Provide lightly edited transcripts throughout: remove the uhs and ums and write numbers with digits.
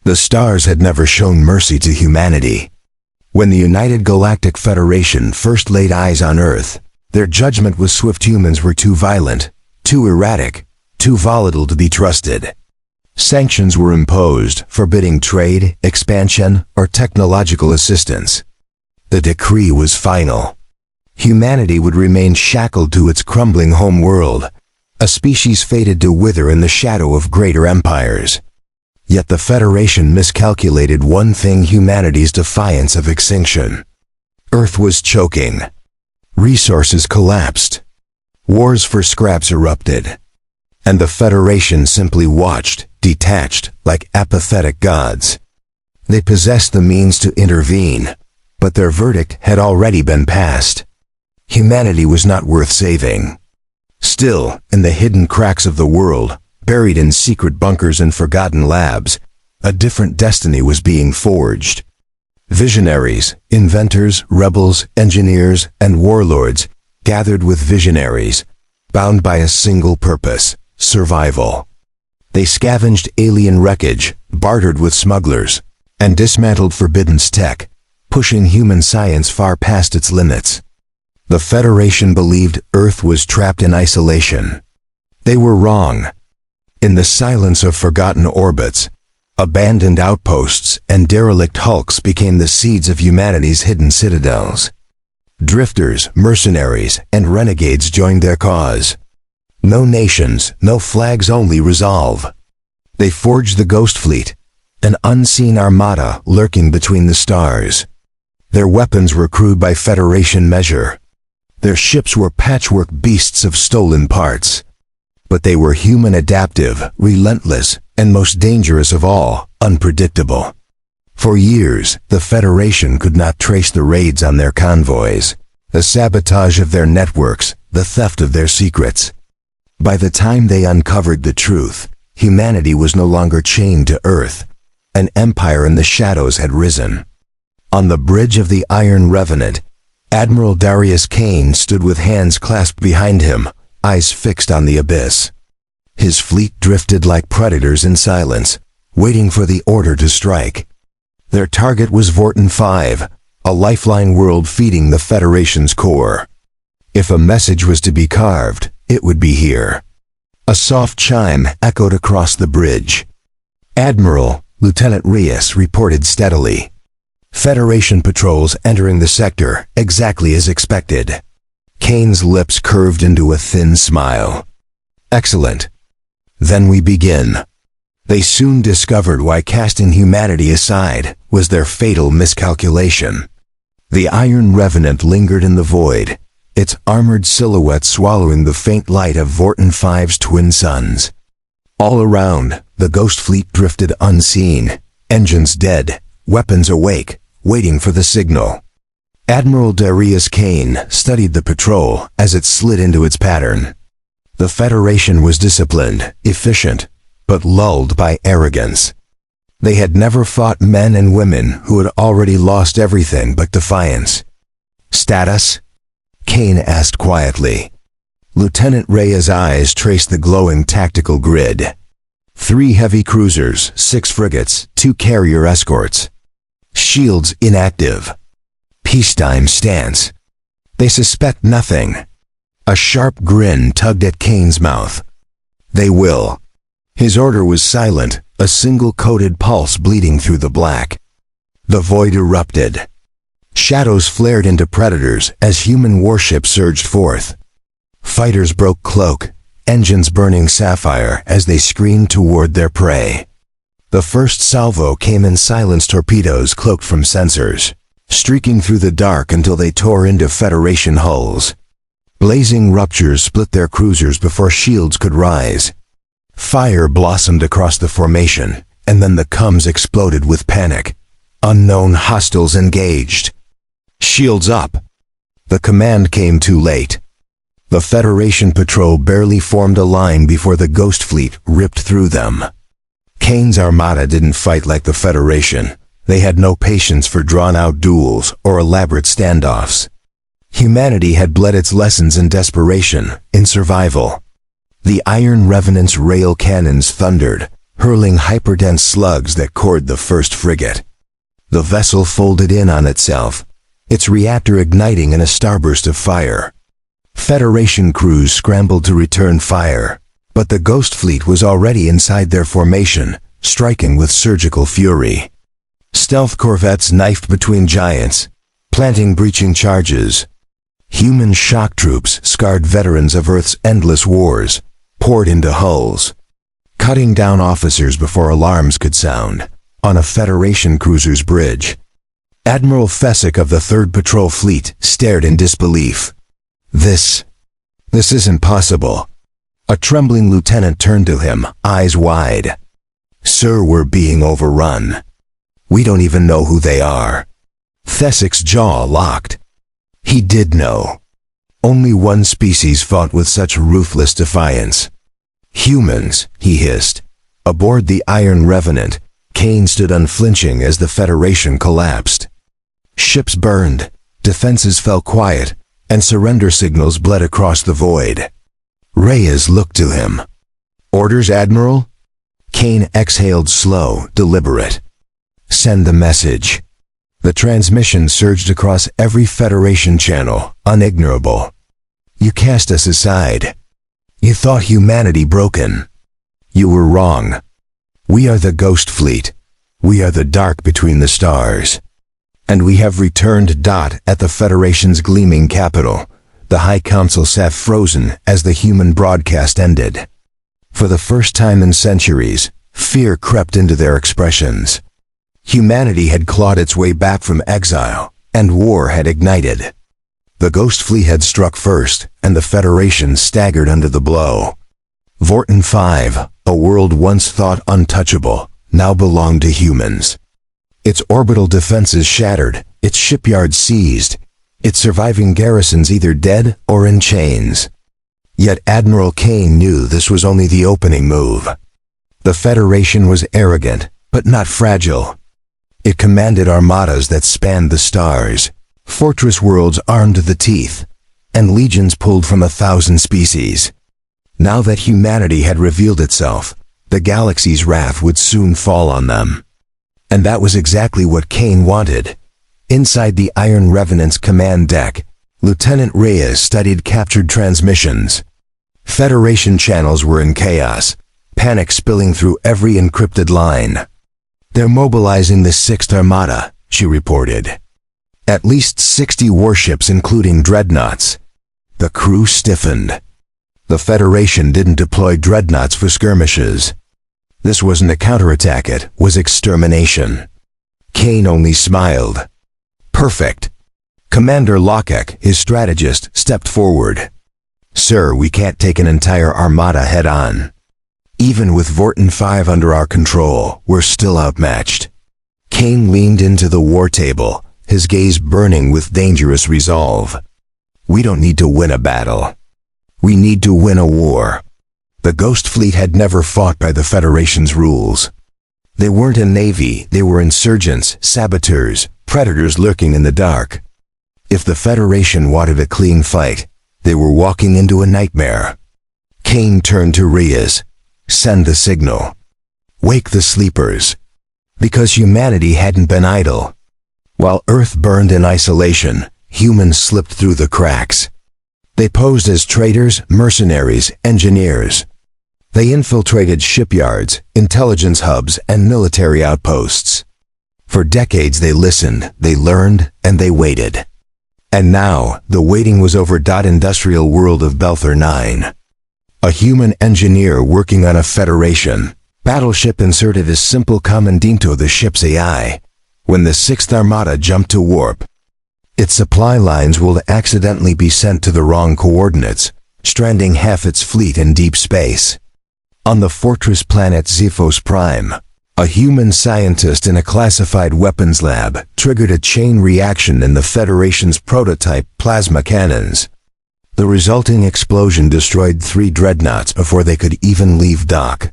The stars had never shown mercy to humanity. When the United Galactic Federation first laid eyes on Earth, their judgment was swift. Humans were too violent, too erratic, too volatile to be trusted. Sanctions were imposed, forbidding trade, expansion, or technological assistance. The decree was final. Humanity would remain shackled to its crumbling home world, a species fated to wither in the shadow of greater empires. Yet the Federation miscalculated one thing: humanity's defiance of extinction. Earth was choking. Resources collapsed. Wars for scraps erupted. And the Federation simply watched, detached, like apathetic gods. They possessed the means to intervene, but their verdict had already been passed. Humanity was not worth saving. Still, in the hidden cracks of the world, buried in secret bunkers and forgotten labs, a different destiny was being forged. Visionaries, inventors, rebels, engineers, and warlords gathered with visionaries, bound by a single purpose: survival. They scavenged alien wreckage, bartered with smugglers, and dismantled forbidden tech, pushing human science far past its limits. The Federation believed Earth was trapped in isolation. They were wrong. In the silence of forgotten orbits, abandoned outposts and derelict hulks became the seeds of humanity's hidden citadels. Drifters, mercenaries, and renegades joined their cause. No nations, no flags, only resolve. They forged the Ghost Fleet, an unseen armada lurking between the stars. Their weapons were crude by Federation measure. Their ships were patchwork beasts of stolen parts. But they were human, adaptive, relentless, and most dangerous of all, unpredictable. For years, the Federation could not trace the raids on their convoys, the sabotage of their networks, the theft of their secrets. By the time they uncovered the truth, humanity was no longer chained to Earth. An empire in the shadows had risen. On the bridge of the Iron Revenant, Admiral Darius Kane stood with hands clasped behind him, eyes fixed on the abyss. His fleet drifted like predators in silence, waiting for the order to strike. Their target was Vorton 5, a lifeline world feeding the Federation's core. If a message was to be carved, it would be here. A soft chime echoed across the bridge. "Admiral," Lieutenant Reyes reported steadily. "Federation patrols entering the sector, exactly as expected." Kane's lips curved into a thin smile. "Excellent. Then we begin." They soon discovered why casting humanity aside was their fatal miscalculation. The Iron Revenant lingered in the void, its armored silhouette swallowing the faint light of Vorton 5's twin suns. All around, the Ghost Fleet drifted unseen, engines dead, weapons awake, waiting for the signal. Admiral Darius Kane studied the patrol as it slid into its pattern. The Federation was disciplined, efficient, but lulled by arrogance. They had never fought men and women who had already lost everything but defiance. "Status?" Kane asked quietly. Lieutenant Reyes' eyes traced the glowing tactical grid. 3 heavy cruisers, 6 frigates, 2 carrier escorts. Shields inactive. Peacetime stance. They suspect nothing. A sharp grin tugged at Kane's mouth. "They will." His order was silent, a single coded pulse bleeding through the black. The void erupted. Shadows flared into predators as human warships surged forth. Fighters broke cloak, engines burning sapphire as they screamed toward their prey. The first salvo came in silenced torpedoes cloaked from sensors, streaking through the dark until they tore into Federation hulls. Blazing ruptures split their cruisers before shields could rise. Fire blossomed across the formation, and then the comms exploded with panic. Unknown hostiles engaged. "Shields up!" The command came too late. The Federation patrol barely formed a line before the Ghost Fleet ripped through them. Kane's armada didn't fight like the Federation. They had no patience for drawn-out duels or elaborate standoffs. Humanity had bled its lessons in desperation, in survival. The Iron Revenant's rail cannons thundered, hurling hyperdense slugs that cored the first frigate. The vessel folded in on itself, its reactor igniting in a starburst of fire. Federation crews scrambled to return fire, but the Ghost Fleet was already inside their formation, striking with surgical fury. Stealth corvettes knifed between giants, planting breaching charges. Human shock troops, scarred veterans of Earth's endless wars, poured into hulls, cutting down officers before alarms could sound. On a Federation cruiser's bridge, Admiral Fessick of the 3rd Patrol Fleet stared in disbelief. This isn't possible." A trembling lieutenant turned to him, eyes wide. "Sir, we're being overrun. We don't even know who they are." Fessick's jaw locked. He did know. Only one species fought with such ruthless defiance. "Humans," he hissed. Aboard the Iron Revenant, Kane stood unflinching as the Federation collapsed. Ships burned, defenses fell quiet, and surrender signals bled across the void. Reyes looked to him. "Orders, Admiral?" Kane exhaled slow, deliberate. "Send the message." The transmission surged across every Federation channel, unignorable. "You cast us aside. You thought humanity broken. You were wrong. We are the Ghost Fleet. We are the dark between the stars. And we have returned. At the Federation's gleaming capital, the High Council sat frozen as the human broadcast ended. For the first time in centuries, fear crept into their expressions. Humanity had clawed its way back from exile, and war had ignited. The Ghost Fleet had struck first, and the Federation staggered under the blow. Vorten 5, a world once thought untouchable, now belonged to humans. Its orbital defenses shattered, its shipyards seized, its surviving garrisons either dead or in chains. Yet Admiral Kane knew this was only the opening move. The Federation was arrogant, but not fragile. It commanded armadas that spanned the stars, fortress worlds armed to the teeth, and legions pulled from 1,000 species. Now that humanity had revealed itself, the galaxy's wrath would soon fall on them. And that was exactly what Kane wanted. Inside the Iron Revenant's command deck, Lieutenant Reyes studied captured transmissions. Federation channels were in chaos, panic spilling through every encrypted line. "They're mobilizing the 6th Armada," she reported. "At least 60 warships including dreadnoughts." The crew stiffened. The Federation didn't deploy dreadnoughts for skirmishes. This wasn't a counterattack, it was extermination. Kane only smiled. "Perfect." Commander Lockheck, his strategist, stepped forward. "Sir, we can't take an entire armada head-on. Even with Vorten 5 under our control, we're still outmatched." Kane leaned into the war table, his gaze burning with dangerous resolve. "We don't need to win a battle. We need to win a war." The Ghost Fleet had never fought by the Federation's rules. They weren't a navy, they were insurgents, saboteurs, predators lurking in the dark. If the Federation wanted a clean fight, they were walking into a nightmare. Kane turned to Reyes. "Send the signal. Wake the sleepers." Because humanity hadn't been idle. While Earth burned in isolation, humans slipped through the cracks. They posed as traders, mercenaries, engineers. They infiltrated shipyards, intelligence hubs, and military outposts. For decades they listened, they learned, and they waited. And now, the waiting was over. Industrial world of Belthor 9. A human engineer working on a Federation battleship inserted a simple commandito the ship's AI. When the 6th Armada jumped to warp, its supply lines will accidentally be sent to the wrong coordinates, stranding half its fleet in deep space. On the fortress planet Xephos Prime, a human scientist in a classified weapons lab triggered a chain reaction in the Federation's prototype plasma cannons. The resulting explosion destroyed 3 dreadnoughts before they could even leave dock.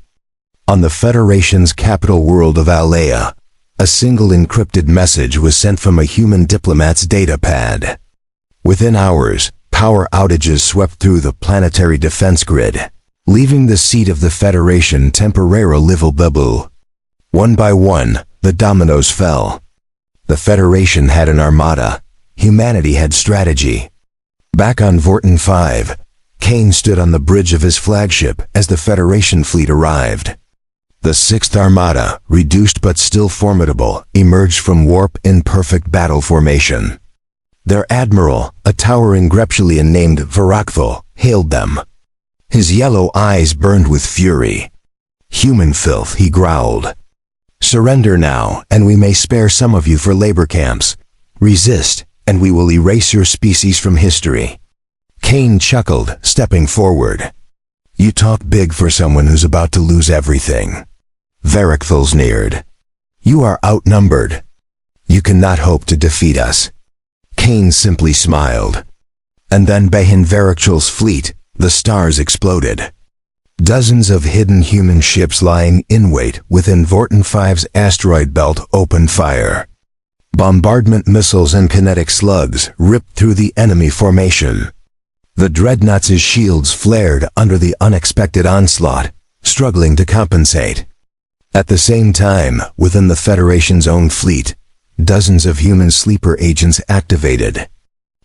On the Federation's capital world of Alea, a single encrypted message was sent from a human diplomat's data pad. Within hours, power outages swept through the planetary defense grid. leaving the seat of the Federation temporarily livable. One by one, the dominoes fell. The Federation had an armada. Humanity had strategy. Back on Vorton 5, Kane stood on the bridge of his flagship as the Federation fleet arrived. The Sixth Armada, reduced but still formidable, emerged from warp in perfect battle formation. Their admiral, a towering Greptilian named Varakthal, hailed them. His yellow eyes burned with fury. "Human filth," he growled. "Surrender now, and we may spare some of you for labor camps. Resist, and we will erase your species from history." Kane chuckled, stepping forward. "You talk big for someone who's about to lose everything." Varakthal sneered. "You are outnumbered. You cannot hope to defeat us." Kane simply smiled. And then behind Varakthul's fleet, the stars exploded. Dozens of hidden human ships lying in wait within Vorton 5's asteroid belt opened fire. Bombardment missiles and kinetic slugs ripped through the enemy formation. The dreadnoughts' shields flared under the unexpected onslaught, struggling to compensate. At the same time, within the Federation's own fleet, dozens of human sleeper agents activated.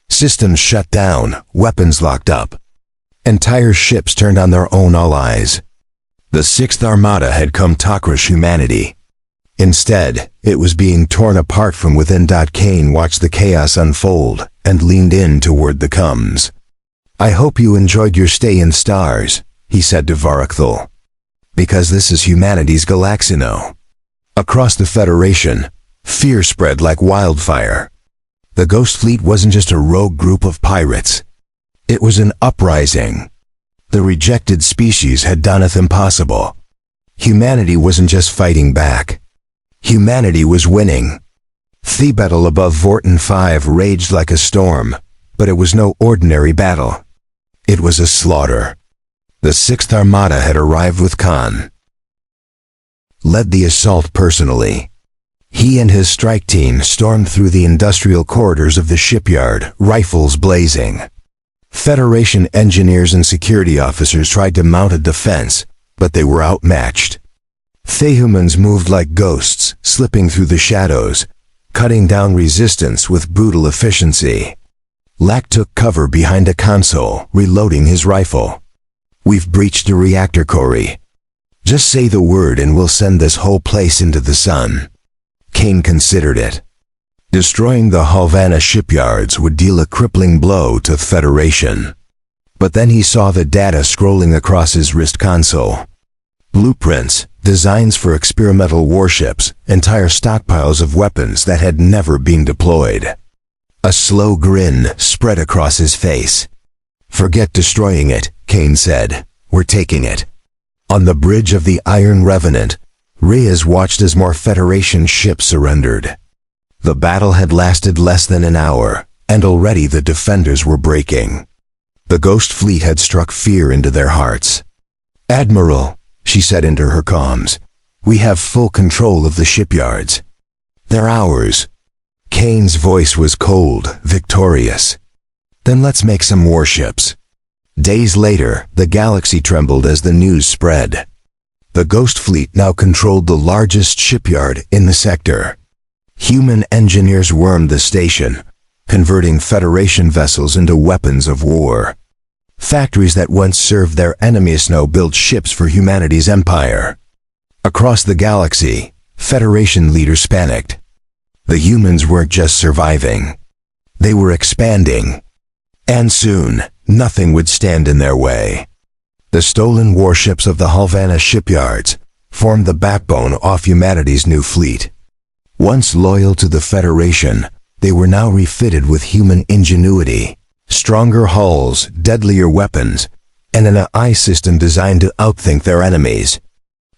Systems shut down, weapons locked up. Entire ships turned on their own allies. The Sixth Armada had come to crush humanity. Instead, it was being torn apart from within. Kane watched the chaos unfold and leaned in toward the comms. "I hope you enjoyed your stay in stars," he said to Varakthal. "Because this is humanity's Galaxino." Across the Federation, fear spread like wildfire. The Ghost Fleet wasn't just a rogue group of pirates. It was an uprising. The rejected species had done it impossible. Humanity wasn't just fighting back. Humanity was winning. The battle above Vorton 5 raged like a storm, but it was no ordinary battle. It was a slaughter. The Sixth Armada had arrived with Khan. Led the assault personally. He and his strike team stormed through the industrial corridors of the shipyard, rifles blazing. Federation engineers and security officers tried to mount a defense, but they were outmatched. Thehumans moved like ghosts, slipping through the shadows, cutting down resistance with brutal efficiency. Lack took cover behind a console, reloading his rifle. "We've breached a reactor, Corey. Just say the word and we'll send this whole place into the sun." Kane considered it. Destroying the Havana shipyards would deal a crippling blow to the Federation. But then he saw the data scrolling across his wrist console. Blueprints, designs for experimental warships, entire stockpiles of weapons that had never been deployed. A slow grin spread across his face. "Forget destroying it," Kane said. "We're taking it." On the bridge of the Iron Revenant, Reyes watched as more Federation ships surrendered. The battle had lasted less than an hour, and already the defenders were breaking. The Ghost Fleet had struck fear into their hearts. "Admiral," she said into her comms, "we have full control of the shipyards. They're ours." Kane's voice was cold, victorious. "Then let's make some warships." Days later, the galaxy trembled as the news spread. The Ghost Fleet now controlled the largest shipyard in the sector. Human engineers wormed the station, converting Federation vessels into weapons of war. Factories that once served their enemies now built ships for humanity's empire. Across the galaxy, Federation leaders panicked. The humans weren't just surviving. They were expanding. And soon, nothing would stand in their way. The stolen warships of the Havana shipyards formed the backbone of humanity's new fleet. Once loyal to the Federation, they were now refitted with human ingenuity, stronger hulls, deadlier weapons, and an AI system designed to outthink their enemies.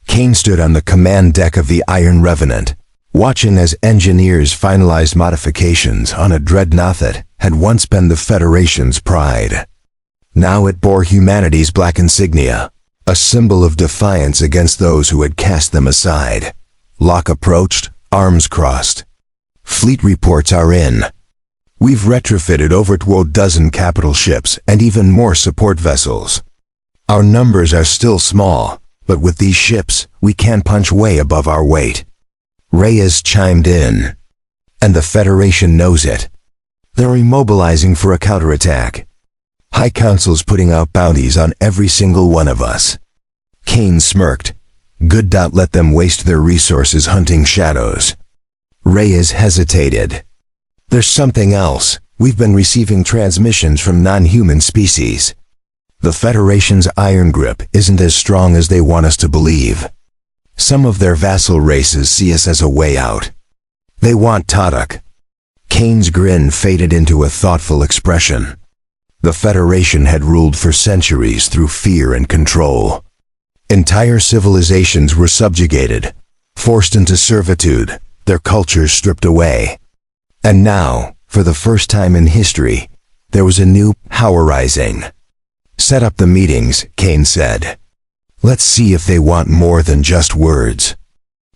Kane stood on the command deck of the Iron Revenant, watching as engineers finalized modifications on a dreadnought that had once been the Federation's pride. Now it bore humanity's black insignia, a symbol of defiance against those who had cast them aside. Locke approached, arms crossed. "Fleet reports are in. We've retrofitted over 12 capital ships and even more support vessels. Our numbers are still small, but with these ships, we can punch way above our weight. Reyes chimed in. And the Federation knows it. They're immobilizing for a counterattack. High Council's putting out bounties on every single one of us. Kane smirked. Good. Let them waste their resources hunting shadows. Reyes hesitated. There's something else. We've been receiving transmissions from non-human species. The Federation's iron grip isn't as strong as they want us to believe. Some of their vassal races see us as a way out. They want Tadok. Kane's grin faded into a thoughtful expression. The Federation had ruled for centuries through fear and control. Entire civilizations were subjugated, forced into servitude, their cultures stripped away. And now, for the first time in history, there was a new power rising. Set up the meetings, Kane said. Let's see if they want more than just words.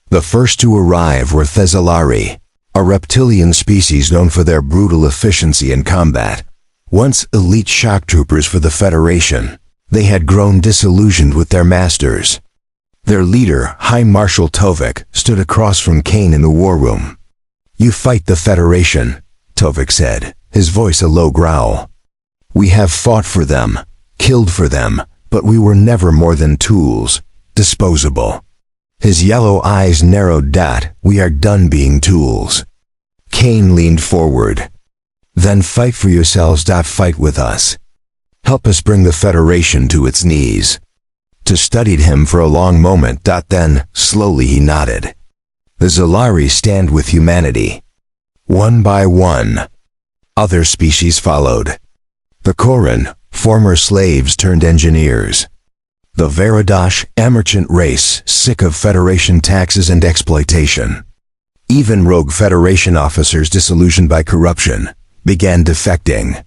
The first to arrive were Thessalari, a reptilian species known for their brutal efficiency in combat. Once elite shock troopers for the Federation, they had grown disillusioned with their masters. Their leader, High Marshal Tovik, stood across from Kane in the war room. You fight the Federation, Tovik said, his voice a low growl. We have fought for them, killed for them, but we were never more than tools, disposable. His yellow eyes narrowed. We are done being tools. Kane leaned forward. Then fight for yourselves. Fight with us. Help us bring the Federation to its knees. To studied him for a long moment. Then, slowly he nodded. The Zalari stand with humanity. One by one. Other species followed. The Koran, former slaves turned engineers. The Veridash, a merchant race, sick of Federation taxes and exploitation. Even rogue Federation officers disillusioned by corruption began defecting.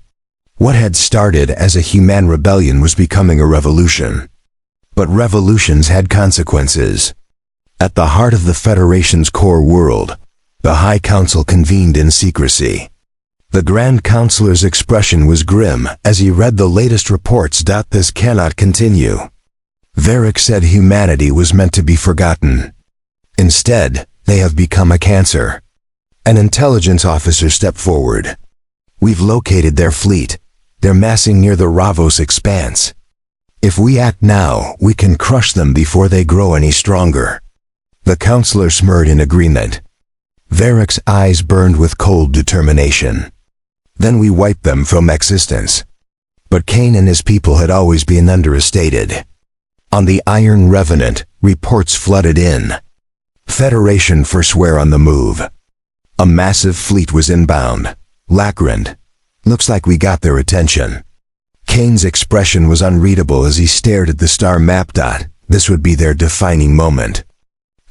What had started as a human rebellion was becoming a revolution. But revolutions had consequences. At the heart of the Federation's core world, the High Council convened in secrecy. The Grand Counselor's expression was grim as he read the latest reports. This cannot continue. Varric said humanity was meant to be forgotten. Instead, they have become a cancer. An intelligence officer stepped forward. We've located their fleet. They're massing near the Ravos expanse. If we act now, we can crush them before they grow any stronger. The counselor smirked in agreement. Varric's eyes burned with cold determination. Then we wipe them from existence. But Kane and his people had always been understated. On the Iron Revenant, reports flooded in. Federation forswear on the move. A massive fleet was inbound. Lakrand. Looks like we got their attention. Kane's expression was unreadable as he stared at the star map. This would be their defining moment.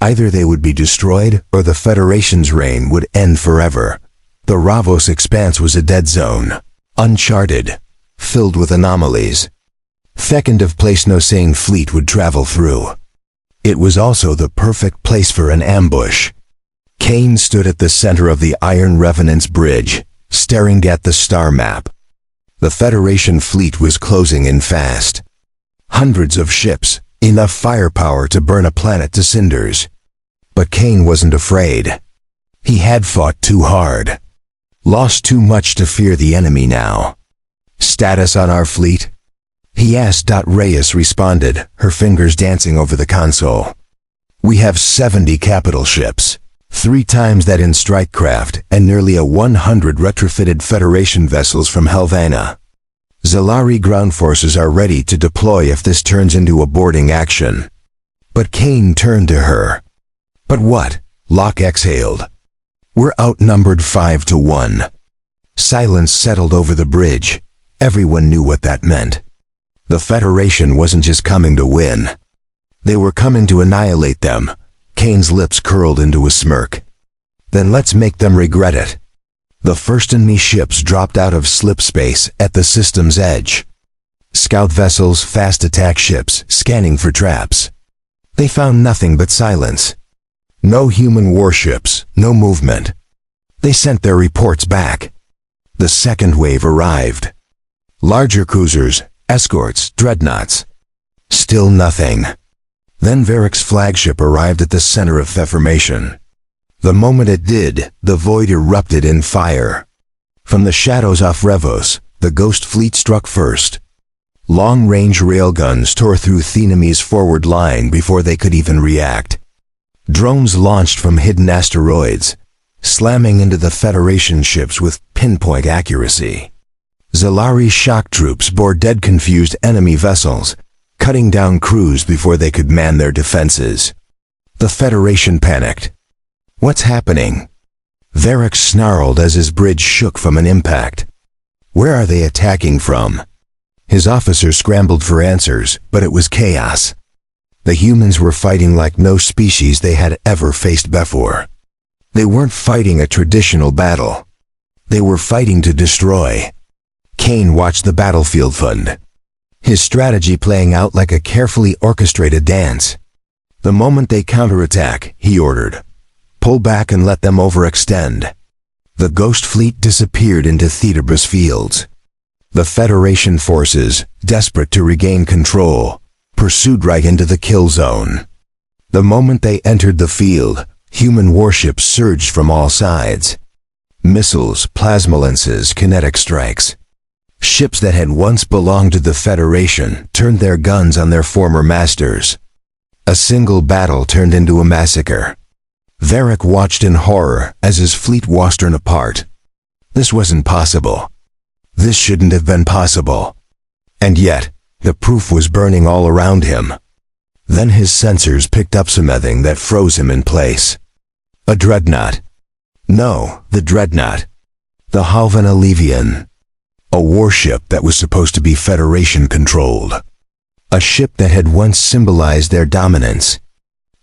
Either they would be destroyed or the Federation's reign would end forever. The Ravos expanse was a dead zone, uncharted, filled with anomalies. Second of place no sane fleet would travel through. It was also the perfect place for an ambush. Kane stood at the center of the Iron Revenant's bridge, staring at the star map. The Federation fleet was closing in fast. Hundreds of ships, enough firepower to burn a planet to cinders. But Kane wasn't afraid. He had fought too hard. Lost too much to fear the enemy now. Status on our fleet? He asked. Reyes responded, her fingers dancing over the console. We have 70 capital ships, 3 times that in strikecraft, and nearly 100 retrofitted Federation vessels from Helvana. Zalari ground forces are ready to deploy if this turns into a boarding action. But Kane turned to her. But what? Locke exhaled. We're outnumbered 5-1. Silence settled over the bridge. Everyone knew what that meant. The Federation wasn't just coming to win. They were coming to annihilate them. Kane's lips curled into a smirk. Then let's make them regret it. The first enemy ships dropped out of slip space at the system's edge. Scout vessels, fast attack ships, scanning for traps. They found nothing but silence. No human warships, no movement. They sent their reports back. The second wave arrived. Larger cruisers, escorts, dreadnoughts. Still nothing. Then Varric's flagship arrived at the center of formation. The moment it did, the void erupted in fire. From the shadows off Revos, the Ghost Fleet struck first. Long-range railguns tore through the enemy's forward line before they could even react. Drones launched from hidden asteroids, slamming into the Federation ships with pinpoint accuracy. Zalari shock troops bore dead confused enemy vessels, cutting down crews before they could man their defenses. The Federation panicked. What's happening? Varric snarled as his bridge shook from an impact. Where are they attacking from? His officers scrambled for answers, but it was chaos. The humans were fighting like no species they had ever faced before. They weren't fighting a traditional battle. They were fighting to destroy. Kane watched the battlefield fund, his strategy playing out like a carefully orchestrated dance. The moment they counterattack, he ordered, pull back and let them overextend. The Ghost Fleet disappeared into Theterbras fields. The Federation forces, desperate to regain control, pursued right into the kill zone. The moment they entered the field, human warships surged from all sides. Missiles, plasma lenses, kinetic strikes. Ships that had once belonged to the Federation turned their guns on their former masters. A single battle turned into a massacre. Varric watched in horror as his fleet was torn apart. This wasn't possible. This shouldn't have been possible. And yet, the proof was burning all around him. Then his sensors picked up something that froze him in place. A dreadnought. No, the dreadnought. The Halvan Alevian. A warship that was supposed to be Federation-controlled. A ship that had once symbolized their dominance.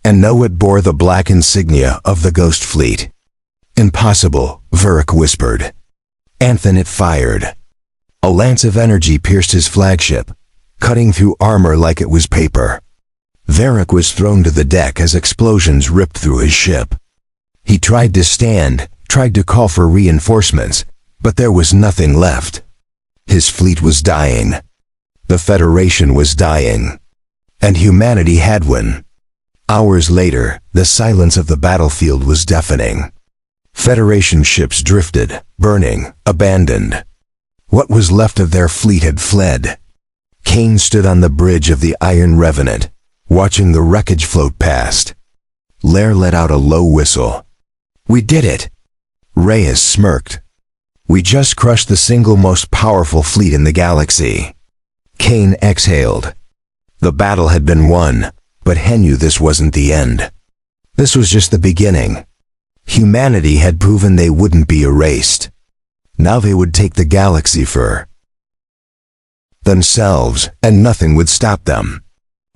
And now it bore the black insignia of the Ghost Fleet. Impossible, Varric whispered. And then it fired. A lance of energy pierced his flagship, cutting through armor like it was paper. Varric was thrown to the deck as explosions ripped through his ship. He tried to stand, tried to call for reinforcements, but there was nothing left. His fleet was dying. The Federation was dying. And humanity had won. Hours later, the silence of the battlefield was deafening. Federation ships drifted, burning, abandoned. What was left of their fleet had fled. Kane stood on the bridge of the Iron Revenant, watching the wreckage float past. Lair let out a low whistle. We did it! Reyes smirked. We just crushed the single most powerful fleet in the galaxy. Kane exhaled. The battle had been won, but he knew this wasn't the end. This was just the beginning. Humanity had proven they wouldn't be erased. Now they would take the galaxy for themselves, and nothing would stop them.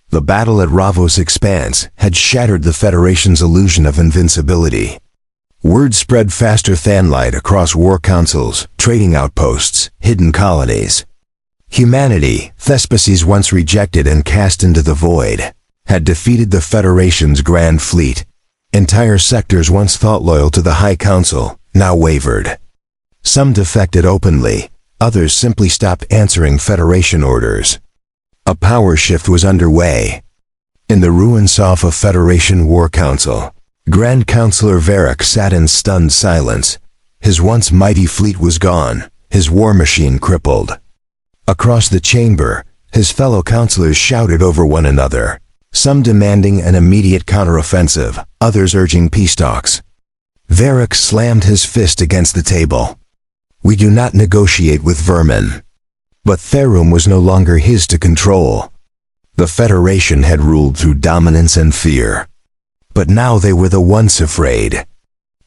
The battle at Ravos Expanse had shattered the Federation's illusion of invincibility. Word spread faster than light across war councils, trading outposts, hidden colonies. Humanity, the species once rejected and cast into the void, had defeated the Federation's Grand Fleet. Entire sectors once thought loyal to the High Council, now wavered. Some defected openly, others simply stopped answering Federation orders. A power shift was underway. In the ruins of a Federation War Council, Grand Counselor Varric sat in stunned silence. His once mighty fleet was gone, his war machine crippled. Across the chamber, his fellow counselors shouted over one another, some demanding an immediate counteroffensive, others urging peace talks. Varric slammed his fist against the table. We do not negotiate with vermin. But Therum was no longer his to control. The Federation had ruled through dominance and fear. But now they were the ones afraid.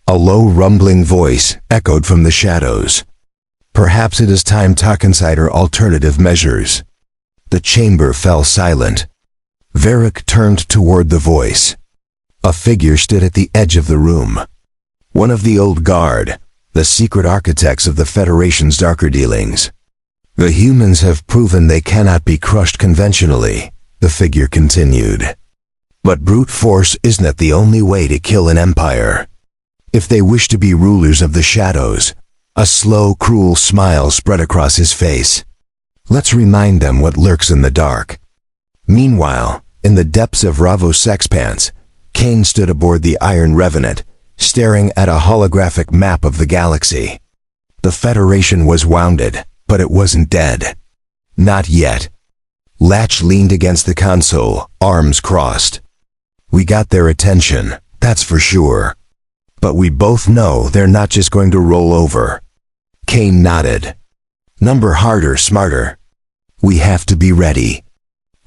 A low rumbling voice echoed from the shadows. Perhaps it is time to consider alternative measures. The chamber fell silent. Varric turned toward the voice. A figure stood at the edge of the room. One of the old guard, the secret architects of the Federation's darker dealings. The humans have proven they cannot be crushed conventionally, the figure continued. But brute force isn't the only way to kill an empire. If they wish to be rulers of the shadows, a slow, cruel smile spread across his face. Let's remind them what lurks in the dark. Meanwhile, in the depths of Ravos Expanse, Kane stood aboard the Iron Revenant, staring at a holographic map of the galaxy. The Federation was wounded, but it wasn't dead. Not yet. Latch leaned against the console, arms crossed. We got their attention, that's for sure. But we both know they're not just going to roll over. Kane nodded. Number harder, smarter. We have to be ready.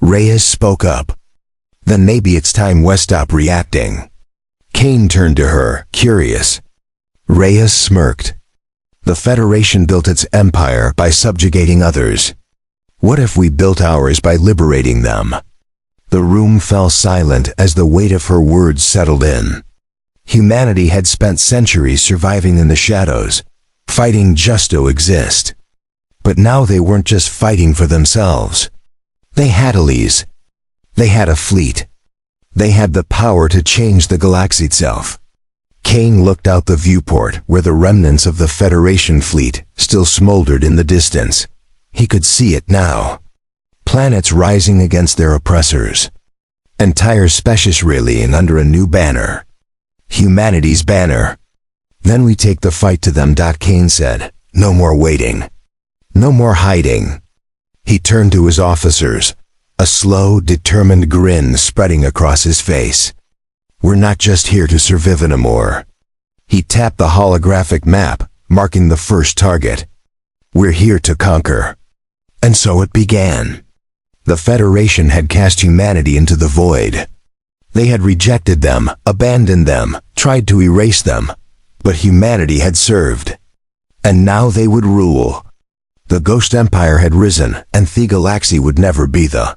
Reyes spoke up. Then maybe it's time we stop reacting. Kane turned to her, curious. Reyes smirked. The Federation built its empire by subjugating others. What if we built ours by liberating them? The room fell silent as the weight of her words settled in. Humanity had spent centuries surviving in the shadows, fighting just to exist. But now they weren't just fighting for themselves. They had allies. They had a fleet. They had the power to change the galaxy itself. Kane looked out the viewport where the remnants of the Federation fleet still smoldered in the distance. He could see it now. Planets rising against their oppressors. Entire species rallying under a new banner. Humanity's banner. Then we take the fight to them. Kane said. No more waiting. No more hiding. He turned to his officers, a slow, determined grin spreading across his face. We're not just here to survive anymore. He tapped the holographic map, marking the first target. We're here to conquer. And so it began. The Federation had cast humanity into the void. They had rejected them, abandoned them, tried to erase them. But humanity had served. And now they would rule. The Ghost Empire had risen, and the galaxy would never be the